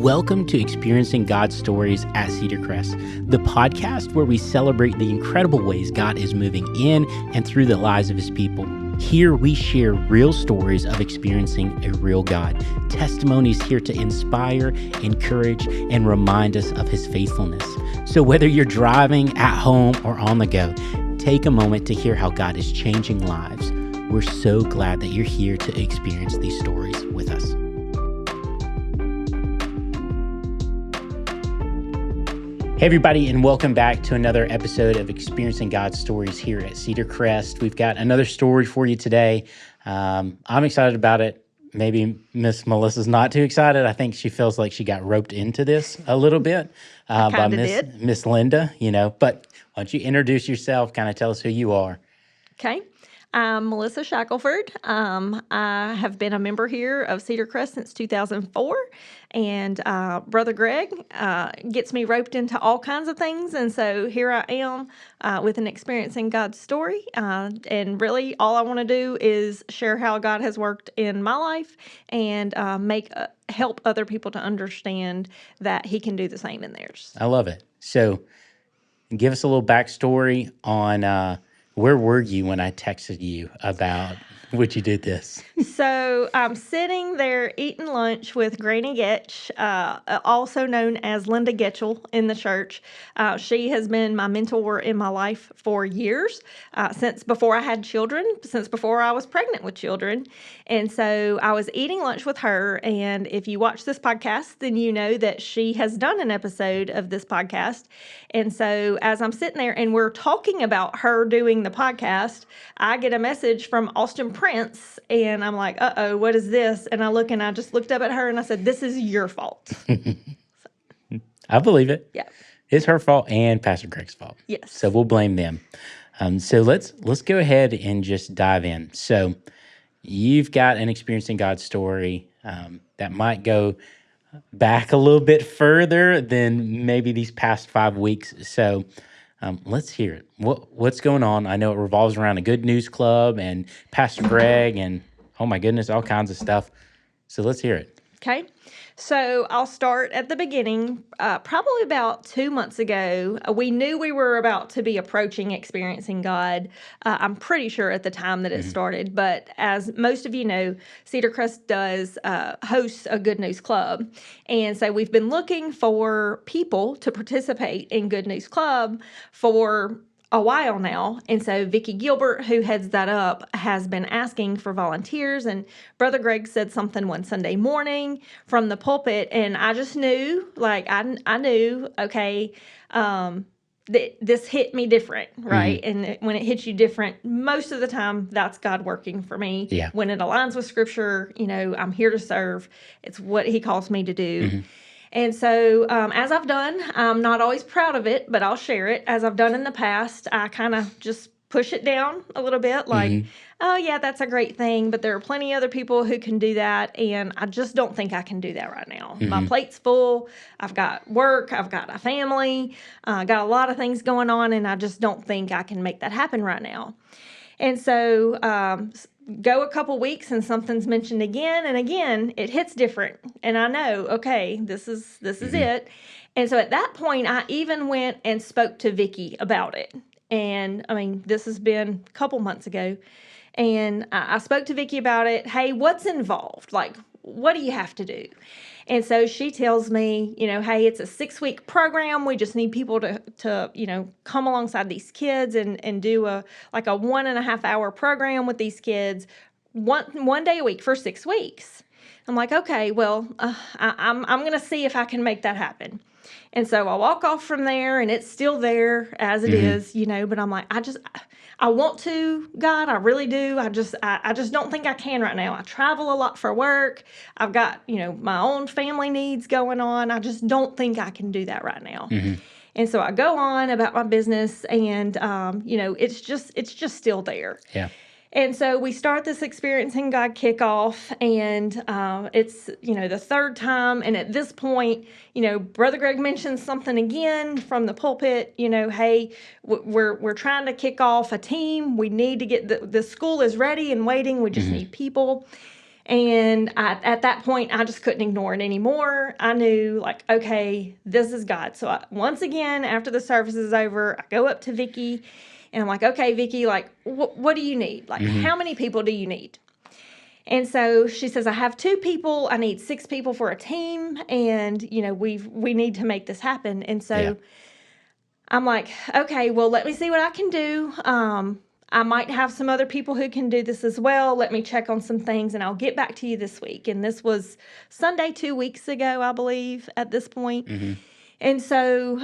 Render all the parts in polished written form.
Welcome to Experiencing God's Stories at Cedar Crest, the podcast where we celebrate the incredible ways God is moving in and through the lives of His people. Here we share real stories of experiencing a real God, testimonies here to inspire, encourage, and remind us of His faithfulness. So whether you're driving, at home, or on the go, take a moment to hear how God is changing lives. We're so glad that you're here to experience these stories with us. Hey everybody, and welcome back to another episode of Experiencing God's Stories here at Cedar Crest. We've got another story for you today. I'm excited about it. Maybe Miss Melissa's not too excited. I think she feels like she got roped into this a little bit by Miss Linda, But why don't you introduce yourself, kind of tell us who you are. Okay. I'm Melissa Shackelford. I have been a member here of Cedar Crest since 2004, and Brother Greg gets me roped into all kinds of things, and so here I am with an Experiencing God's Story, and really all I want to do is share how God has worked in my life and help other people to understand that He can do the same in theirs. I love it. So give us a little backstory on where were you when I texted you about would you do this? So I'm sitting there eating lunch with Granny Getch, also known as Linda Getchell in the church. She has been my mentor in my life for years, since before I had children, since before I was pregnant with children. And so I was eating lunch with her. And if you watch this podcast, then you know that she has done an episode of this podcast. And so as I'm sitting there and we're talking about her doing the podcast, I get a message from Austin Prince, and I'm like, uh-oh, what is this? And I just looked up at her and I said, this is your fault. I believe it. Yeah. It's her fault and Pastor Greg's fault. Yes. So we'll blame them. So let's go ahead and just dive in. So you've got an Experiencing God's Story that might go back a little bit further than maybe these past 5 weeks. So let's hear it. What's going on? I know it revolves around a Good News Club and Pastor Greg and, oh my goodness, all kinds of stuff. So let's hear it. Okay. So I'll start at the beginning. Probably about 2 months ago, we knew we were about to be approaching Experiencing God. I'm pretty sure at the time that it started. But as most of you know, Cedar Crest does host a Good News Club. And so we've been looking for people to participate in Good News Club for a while now. And so Vicki Gilbert, who heads that up, has been asking for volunteers. And Brother Greg said something one Sunday morning from the pulpit. And I just knew, I knew, okay, this hit me different, right? And when it hits you different, most of the time, that's God working for me. Yeah. When it aligns with Scripture, I'm here to serve. It's what He calls me to do. And so as I've done, I'm not always proud of it, but I'll share it. As I've done in the past, I kind of just push it down a little bit oh, yeah, that's a great thing, but there are plenty of other people who can do that, and I just don't think I can do that right now. My plate's full. I've got work. I've got a family. Got a lot of things going on, and I just don't think I can make that happen right now. And so go a couple weeks and something's mentioned again and again, it hits different. And I know, okay, this is it. And so at that point, I even went and spoke to Vicki about it. And I mean, this has been a couple months ago. And I spoke to Vicki about it. Hey, what's involved? Like, what do you have to do? And so she tells me, hey, it's a 6-week program. We just need people to come alongside these kids and do a 1.5 hour program with these kids one day a week for 6 weeks. I'm like, okay, well, I'm going to see if I can make that happen. And so I walk off from there, and it's still there as it is, but I'm like, I want to, God, I really do. I just don't think I can right now. I travel a lot for work. I've got, my own family needs going on. I just don't think I can do that right now. And so I go on about my business, and, it's just still there. Yeah. And so we start this Experiencing God kickoff, and it's, the third time. And at this point, Brother Greg mentions something again from the pulpit, hey, we're trying to kick off a team. We need to get the school is ready and waiting. We just need people. And at that point, I just couldn't ignore it anymore. I knew, like, okay, this is God. So once again, after the service is over, I go up to Vicki, and I'm like, okay, Vicki, like, what do you need? Like, how many people do you need? And so she says, I have 2 people. I need 6 people for a team, and we need to make this happen. And so I'm like, okay, well, let me see what I can do. I might have some other people who can do this as well. Let me check on some things, and I'll get back to you this week. And this was Sunday 2 weeks ago, I believe, at this point. And so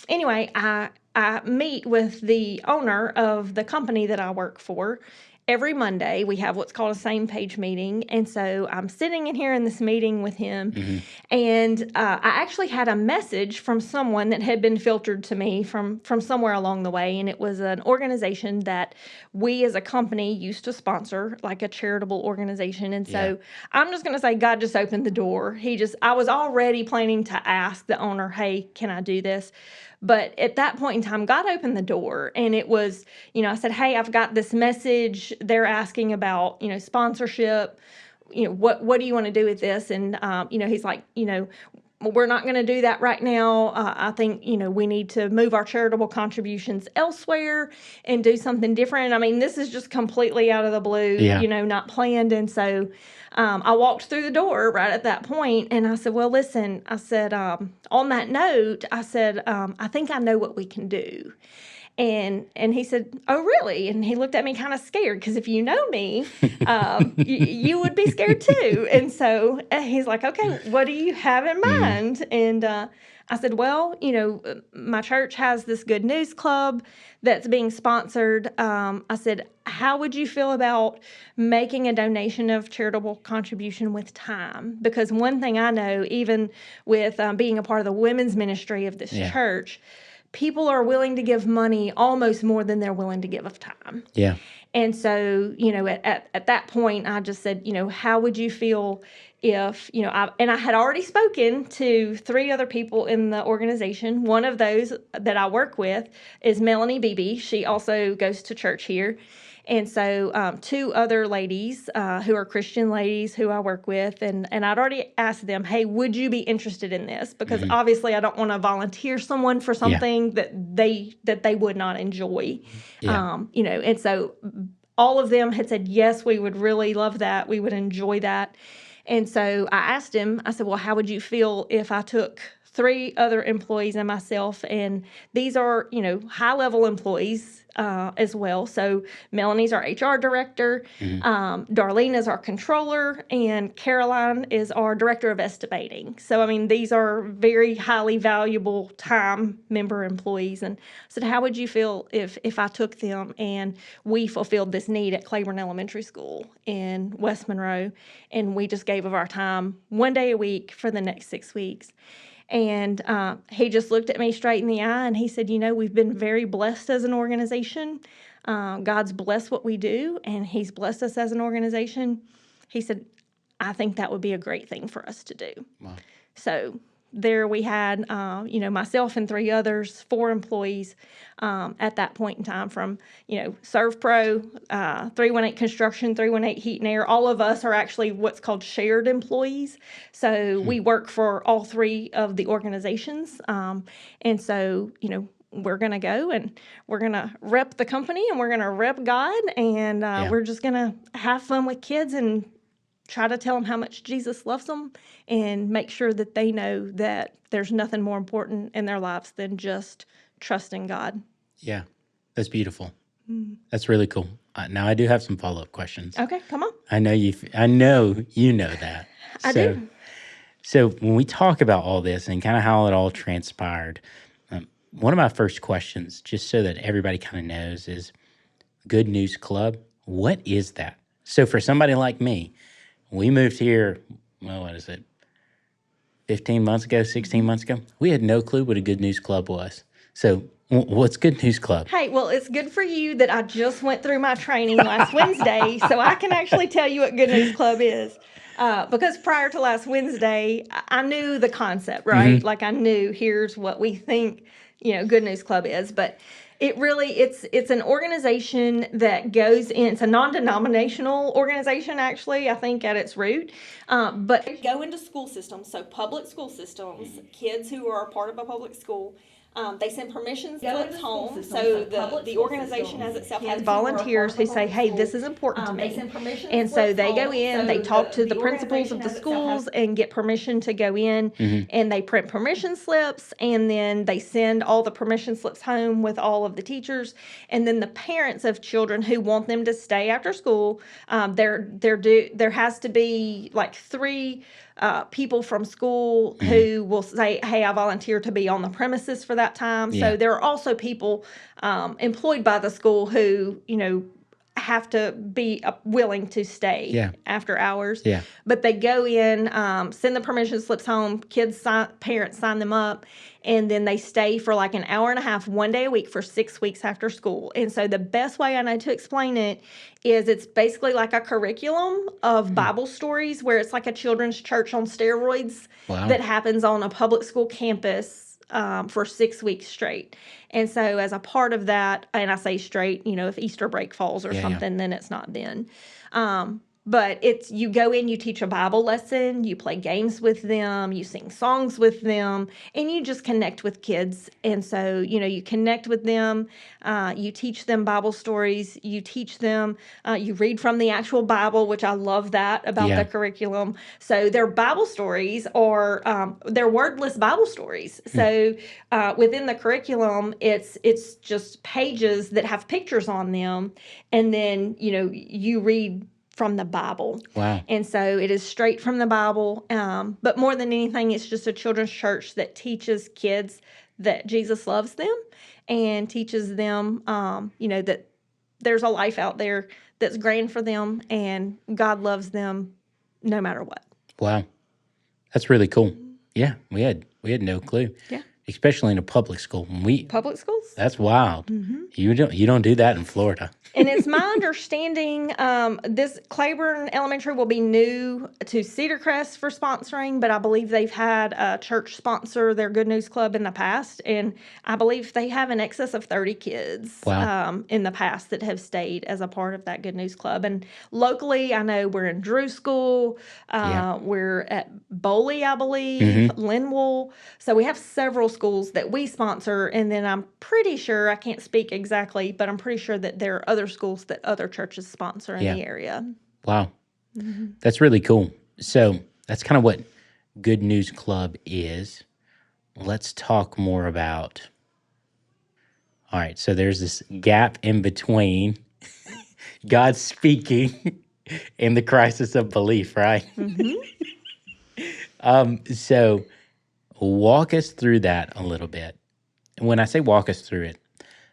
anyway, I meet with the owner of the company that I work for. Every Monday, we have what's called a same page meeting. And so I'm sitting in here in this meeting with him. And I actually had a message from someone that had been filtered to me from somewhere along the way. And it was an organization that we as a company used to sponsor, like a charitable organization. And so I'm just going to say God just opened the door. I was already planning to ask the owner, hey, can I do this? But at that point in time, God opened the door, and it was, I said, hey, I've got this message. They're asking about, sponsorship. What do you want to do with this? And, he's like, we're not going to do that right now. I think, we need to move our charitable contributions elsewhere and do something different. I mean, this is just completely out of the blue, not planned. And so I walked through the door right at that point, and I said, well, listen, I said, on that note, I said, I think I know what we can do. And he said, oh, really? And he looked at me kind of scared, because if you know me, you would be scared too. And so he's like, okay, what do you have in mind? And I said, well, my church has this Good News Club that's being sponsored. I said, how would you feel about making a donation of charitable contribution with time? Because one thing I know, even with being a part of the women's ministry of this church, people are willing to give money almost more than they're willing to give of time. Yeah. And so, at that point, I just said, how would you feel if, I had already spoken to 3 other people in the organization. One of those that I work with is Melanie Beebe. She also goes to church here. And so 2 other ladies who are Christian ladies who I work with, and I'd already asked them, hey, would you be interested in this? Because obviously I don't want to volunteer someone for something that they would not enjoy. And so all of them had said, yes, we would really love that. We would enjoy that. And so I asked him, I said, well, how would you feel if I took 3 other employees and myself? And these are, high-level employees as well. So Melanie's our HR director, Darlene is our controller, and Caroline is our director of estimating. So, I mean, these are very highly valuable time member employees. And I said, how would you feel if I took them and we fulfilled this need at Claiborne Elementary School in West Monroe, and we just gave of our time 1 day a week for the next 6 weeks? And he just looked at me straight in the eye, and he said, we've been very blessed as an organization. God's blessed what we do, and he's blessed us as an organization. He said, I think that would be a great thing for us to do. Wow. So there we had, myself and 3 others, 4 employees at that point in time from, ServPro, 318 Construction, 318 Heat and Air. All of us are actually what's called shared employees. So we work for all 3 of the organizations. And so, we're going to go and we're going to rep the company and we're going to rep God. And we're just going to have fun with kids and try to tell them how much Jesus loves them and make sure that they know that there's nothing more important in their lives than just trusting God. Yeah, that's beautiful. That's really cool. Now I do have some follow-up questions. Okay, come on. I know you know that. I do. So when we talk about all this and kind of how it all transpired, one of my first questions, just so that everybody kind of knows, is Good News Club. What is that? So for somebody like me, we moved here, well, what is it, 15 months ago, 16 months ago? We had no clue what a Good News Club was. So what's Good News Club? Hey, well, it's good for you that I just went through my training last Wednesday, so I can actually tell you what Good News Club is. Because prior to last Wednesday, I knew the concept, right? Like I knew here's what we think, Good News Club is. But It's an organization that goes in. It's a non-denominational organization, actually, I think, at its root. But they go into school systems, so public school systems, kids who are a part of a public school. They send permission slips home, so the organization as itself has volunteers who say, hey, this is important to me. And so they go in, they talk to the principals of the schools and get permission to go in, and they print permission slips, and then they send all the permission slips home with all of the teachers. And then the parents of children who want them to stay after school, there has to be like 3 people from school who will say, hey, I volunteer to be on the premises for that time. Yeah. So there are also people employed by the school who, have to be willing to stay after hours. Yeah. But they go in, send the permission slips home, parents sign them up, and then they stay for like an hour and a half, 1 day a week for 6 weeks after school. And so the best way I know to explain it is it's basically like a curriculum of Bible stories where it's like a children's church on steroids that happens on a public school campus for 6 weeks straight. And so as a part of that, and I say straight, if Easter break falls or something, then it's not then. But you go in, you teach a Bible lesson, you play games with them, you sing songs with them, and you just connect with kids. And so, you connect with them, you teach them Bible stories, you teach them, you read from the actual Bible, which I love that about the curriculum. So their Bible stories are, they're wordless Bible stories. So within the curriculum, it's just pages that have pictures on them, and then, you read from the Bible. Wow. And so it is straight from the Bible. But more than anything, it's just a children's church that teaches kids that Jesus loves them and teaches them, that there's a life out there that's grand for them and God loves them no matter what. Wow. That's really cool. Yeah. We had no clue. Yeah. Especially in a public school. Public schools? That's wild. Mm-hmm. You don't do that in Florida. And it's my understanding this Claiborne Elementary will be new to Cedar Crest for sponsoring, but I believe they've had a church sponsor their Good News Club in the past, and I believe they have in excess of 30 kids in the past that have stayed as a part of that Good News Club. And locally, I know we're in Drew School, we're at Boley, I believe, Linwell. So we have several schools that we sponsor, and then I'm pretty sure, I can't speak exactly, but I'm pretty sure that there are other schools that other churches sponsor in the area. Wow. That's really cool. So that's kind of what Good News Club is. Let's talk more about, all right, so there's this gap in between God speaking and the crisis of belief, right? So walk us through that a little bit. And when I say walk us through it,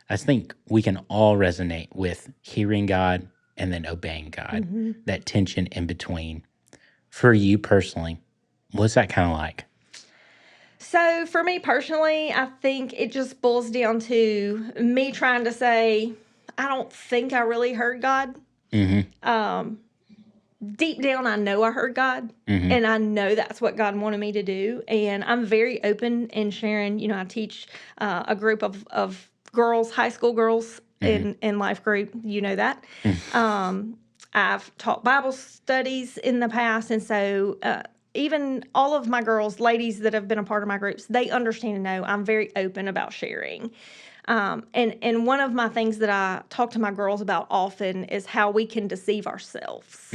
I think we can all resonate with hearing God and then obeying God, that tension in between. For you personally, what's that kind of like? So for me personally, I think it just boils down to me trying to say, I don't think I really heard God. Deep down, I know I heard God, and I know that's what God wanted me to do. And I'm very open in sharing. I teach a group of girls, high school girls in life group. You know that. I've taught Bible studies in the past, and so even all of my girls, ladies that have been a part of my groups, they understand and know I'm very open about sharing. And one of my things that I talk to my girls about often is how we can deceive ourselves.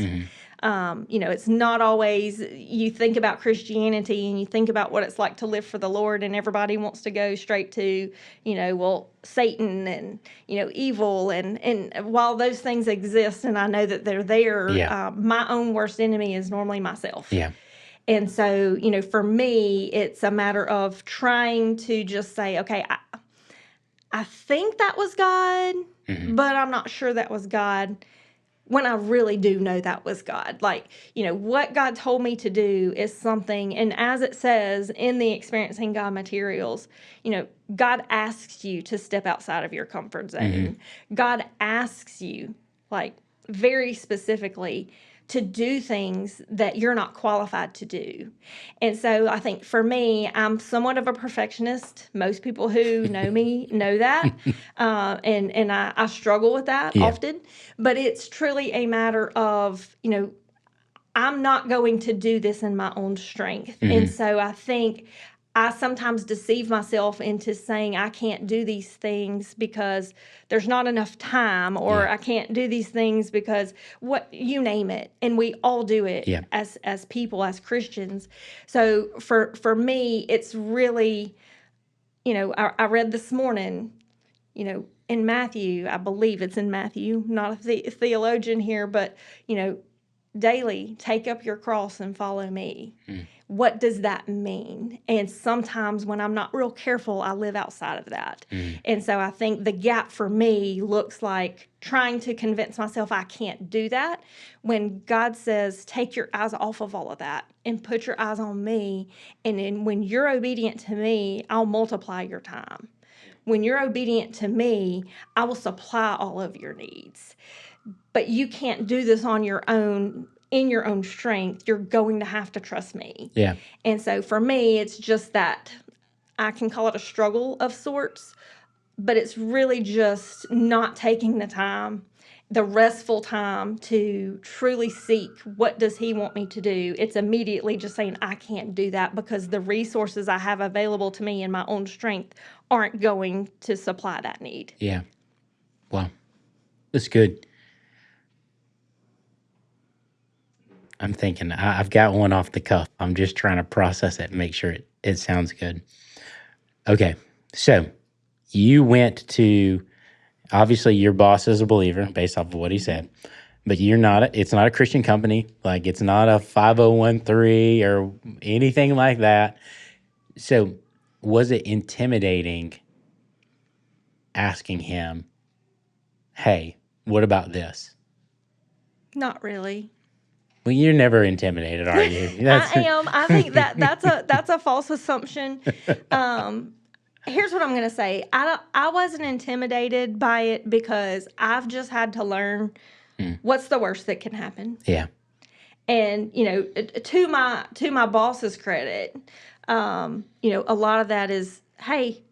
It's not always, you think about Christianity and you think about what it's like to live for the Lord, and everybody wants to go straight to, Satan and, evil. And while those things exist and I know that they're there, my own worst enemy is normally myself. Yeah. And so, for me, it's a matter of trying to just say, okay, I think that was God, but I'm not sure that was God, when I really do know that was God. Like, what God told me to do is something, and as it says in the Experiencing God materials, God asks you to step outside of your comfort zone. God asks you, like, very specifically to do things that you're not qualified to do. And so I think for me, I'm somewhat of a perfectionist. Most people who know me know that. And I struggle with that Yeah. often. But it's truly a matter of, I'm not going to do this in my own strength. And so I think I sometimes deceive myself into saying I can't do these things because there's not enough time, or I can't do these things because you name it. And we all do it as people, as Christians. So for me, it's really, I read this morning, in Matthew, I believe it's in Matthew, not a theologian here, but, daily take up your cross and follow me. What does that mean? And sometimes when I'm not real careful, I live outside of that. And so I think the gap for me looks like trying to convince myself I can't do that, when God says, take your eyes off of all of that and put your eyes on me. And then when you're obedient to me, I'll multiply your time. When you're obedient to me, I will supply all of your needs. But you can't do this on your own, in your own strength. You're going to have to trust me. Yeah. And so for me, it's just that I can call it a struggle of sorts, but it's really just not taking the time, the restful time, to truly seek what does he want me to do. It's immediately just saying I can't do that because the resources I have available to me in my own strength aren't going to supply that need. Yeah. Wow. That's good. I'm thinking, I've got one off the cuff. I'm just trying to process it and make sure it sounds good. Okay. So you went to, obviously your boss is a believer based off of what he said, but it's not a Christian company. Like, it's not a 5013 or anything like that. So was it intimidating asking him, hey, what about this? Not really. Well, you're never intimidated, are you? I am. I think that's a false assumption. Here's what I'm going to say. I wasn't intimidated by it because I've just had to learn what's the worst that can happen. Yeah. And to my boss's credit, a lot of that is, hey,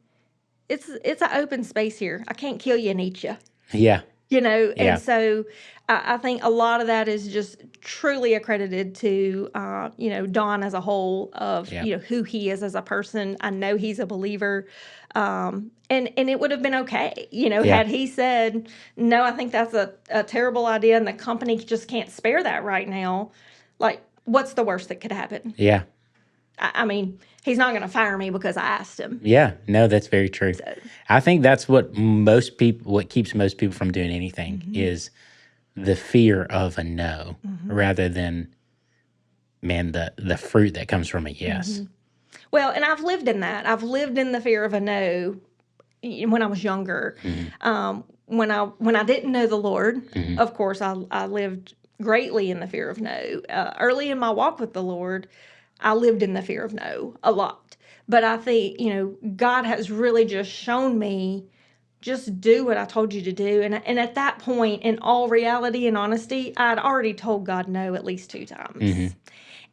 it's an open space here. I can't kill you and eat you. Yeah. And Yeah. so I think a lot of that is just truly accredited to, Don as a whole, of, who he is as a person. I know he's a believer. And it would have been okay, had he said, no, I think that's a terrible idea and the company just can't spare that right now. Like, what's the worst that could happen? Yeah. I mean, he's not going to fire me because I asked him. Yeah. No, that's very true. So, I think that's what keeps most people from doing anything is the fear of a no rather than, man, the fruit that comes from a yes. Well, and I've lived in that. I've lived in the fear of a no when I was younger. When I didn't know the Lord, of course, I lived greatly in the fear of no. Early in my walk with the Lord, I lived in the fear of no a lot. But I think, God has really just shown me, just do what I told you to do. And at that point, in all reality and honesty, I'd already told God no at least 2 times.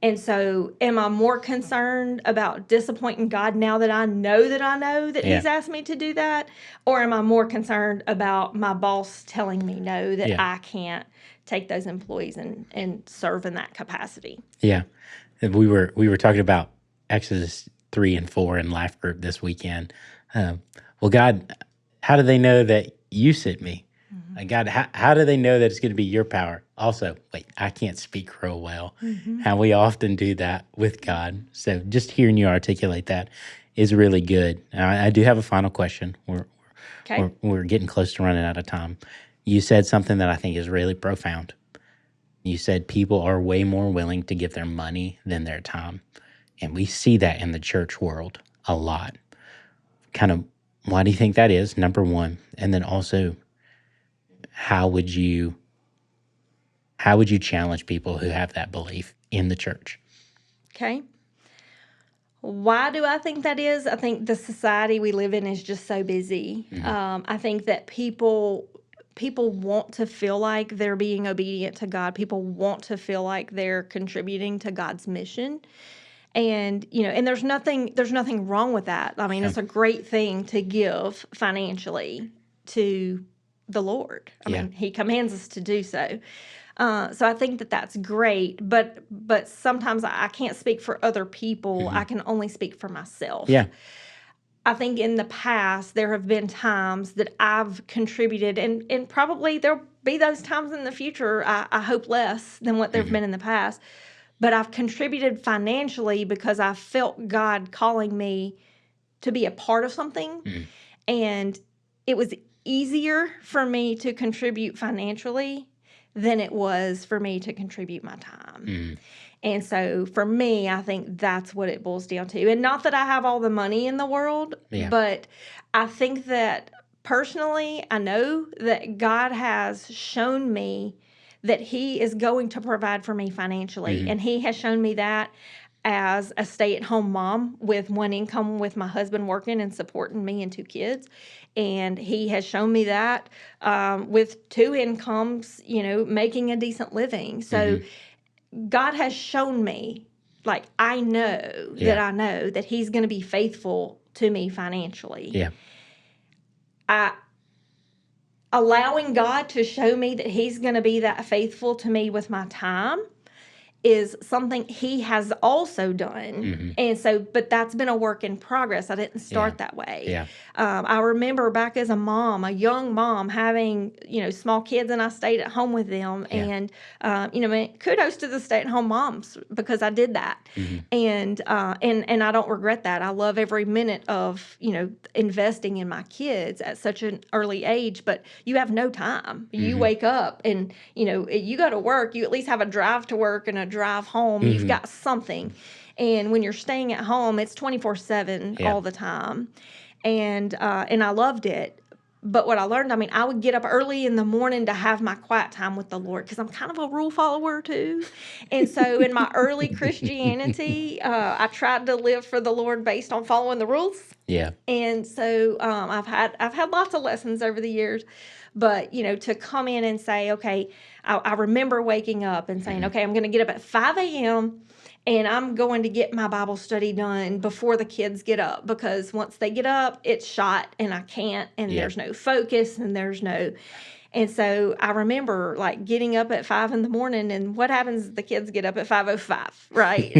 And so am I more concerned about disappointing God now that I know that he's asked me to do that? Or am I more concerned about my boss telling me no, that I can't take those employees and serve in that capacity? Yeah. We were talking about Exodus 3 and 4 in Life Group this weekend. Well, God, how do they know that you sent me? God, how do they know that it's going to be your power? Also, wait, I can't speak real well. How we often do that with God. So just hearing you articulate that is really good. I do have a final question. We're getting close to running out of time. You said something that I think is really profound. You said people are way more willing to give their money than their time. And we see that in the church world a lot. Kind of, why do you think that is, number one? And then also, how would you challenge people who have that belief in the church? Okay. Why do I think that is? I think the society we live in is just so busy. I think that people people want to feel like they're being obedient to God. People want to feel like they're contributing to God's mission. And, and there's nothing wrong with that. I mean, it's a great thing to give financially to the Lord. I mean, he commands us to do so. So I think that that's great, but sometimes I can't speak for other people. I can only speak for myself. Yeah. I think in the past, there have been times that I've contributed, and probably there'll be those times in the future, I hope less than what there have been in the past, but I've contributed financially because I felt God calling me to be a part of something, and it was easier for me to contribute financially than it was for me to contribute my time. And so for me, I think that's what it boils down to. And not that I have all the money in the world, but I think that personally, I know that God has shown me that he is going to provide for me financially. And he has shown me that as a stay-at-home mom with one income, with my husband working and supporting me and 2 kids. And he has shown me that with 2 incomes, making a decent living. So God has shown me, like, I know that he's going to be faithful to me financially. Yeah. Allowing God to show me that he's going to be that faithful to me with my time is something he has also done. And so, but that's been a work in progress. I didn't start that way. Yeah. I remember back as a mom, a young mom, having, small kids, and I stayed at home with them. And, kudos to the stay-at-home moms, because I did that. And I don't regret that. I love every minute of, investing in my kids at such an early age, but you have no time. You wake up and, you go to work, you at least have a drive to work and a drive home. You've got something. And when you're staying at home, it's 24/7 all the time. And I loved it. But what I learned, I would get up early in the morning to have my quiet time with the Lord, because I'm kind of a rule follower too. And so in my early Christianity, I tried to live for the Lord based on following the rules. Yeah. And so I've had lots of lessons over the years. But, to come in and say, okay, I remember waking up and saying, okay, I'm going to get up at 5 a.m. and I'm going to get my Bible study done before the kids get up, because once they get up, it's shot and I can't, and there's no focus, and and so I remember, like, getting up at 5 in the morning, and what happens? The kids get up at 5:05, right?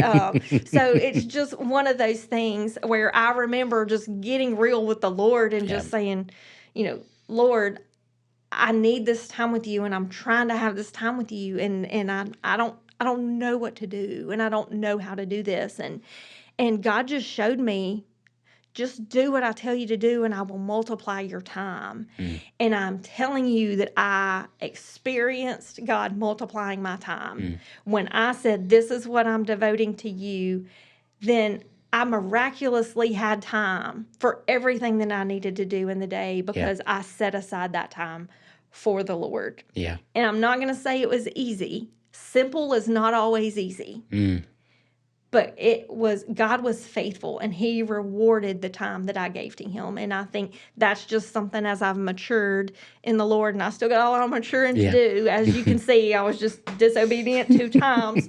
So it's just one of those things where I remember just getting real with the Lord and just saying, Lord, I need this time with you, and I'm trying to have this time with you, and I don't know what to do, and I don't know how to do this, and God just showed me, just do what I tell you to do, and I will multiply your time. And I'm telling you that I experienced God multiplying my time. When I said, this is what I'm devoting to you, then I miraculously had time for everything that I needed to do in the day, because I set aside that time for the Lord. Yeah. And I'm not going to say it was easy. Simple is not always easy. But God was faithful, and he rewarded the time that I gave to him. And I think that's just something, as I've matured in the Lord, and I still got a lot of maturing to do. As you can see, I was just disobedient 2 times.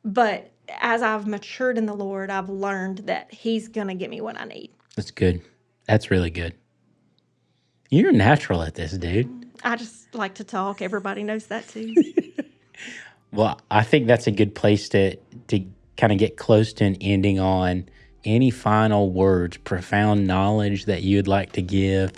But as I've matured in the Lord, I've learned that he's going to give me what I need. That's good. That's really good. You're natural at this, dude. I just like to talk. Everybody knows that too. Well, I think that's a good place to kind of get close to an ending on. Any final words, profound knowledge that you'd like to give,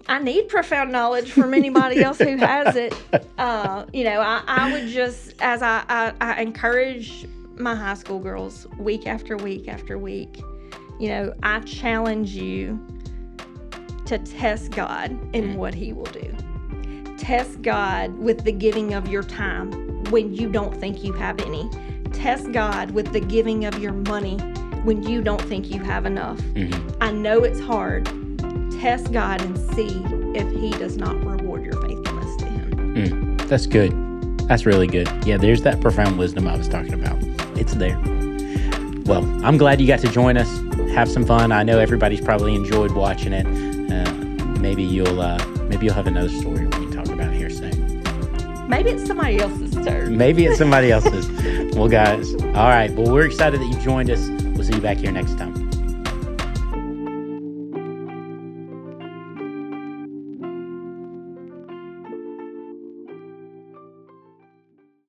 I need profound knowledge from anybody else who has it. I would just, as I encourage my high school girls week after week after week, I challenge you to test God in what he will do. Test God with the giving of your time when you don't think you have any. Test God with the giving of your money when you don't think you have enough. I know it's hard. Test God and see if he does not reward your faithfulness to him. That's good. That's really good. Yeah, there's that profound wisdom I was talking about. It's there. Well, I'm glad you got to join us. Have some fun. I know everybody's probably enjoyed watching it. maybe you'll have another story we can talk about here soon. Maybe it's somebody else's turn. Maybe it's somebody else's. Well, guys, all right. Well, we're excited that you joined us. We'll see you back here next time.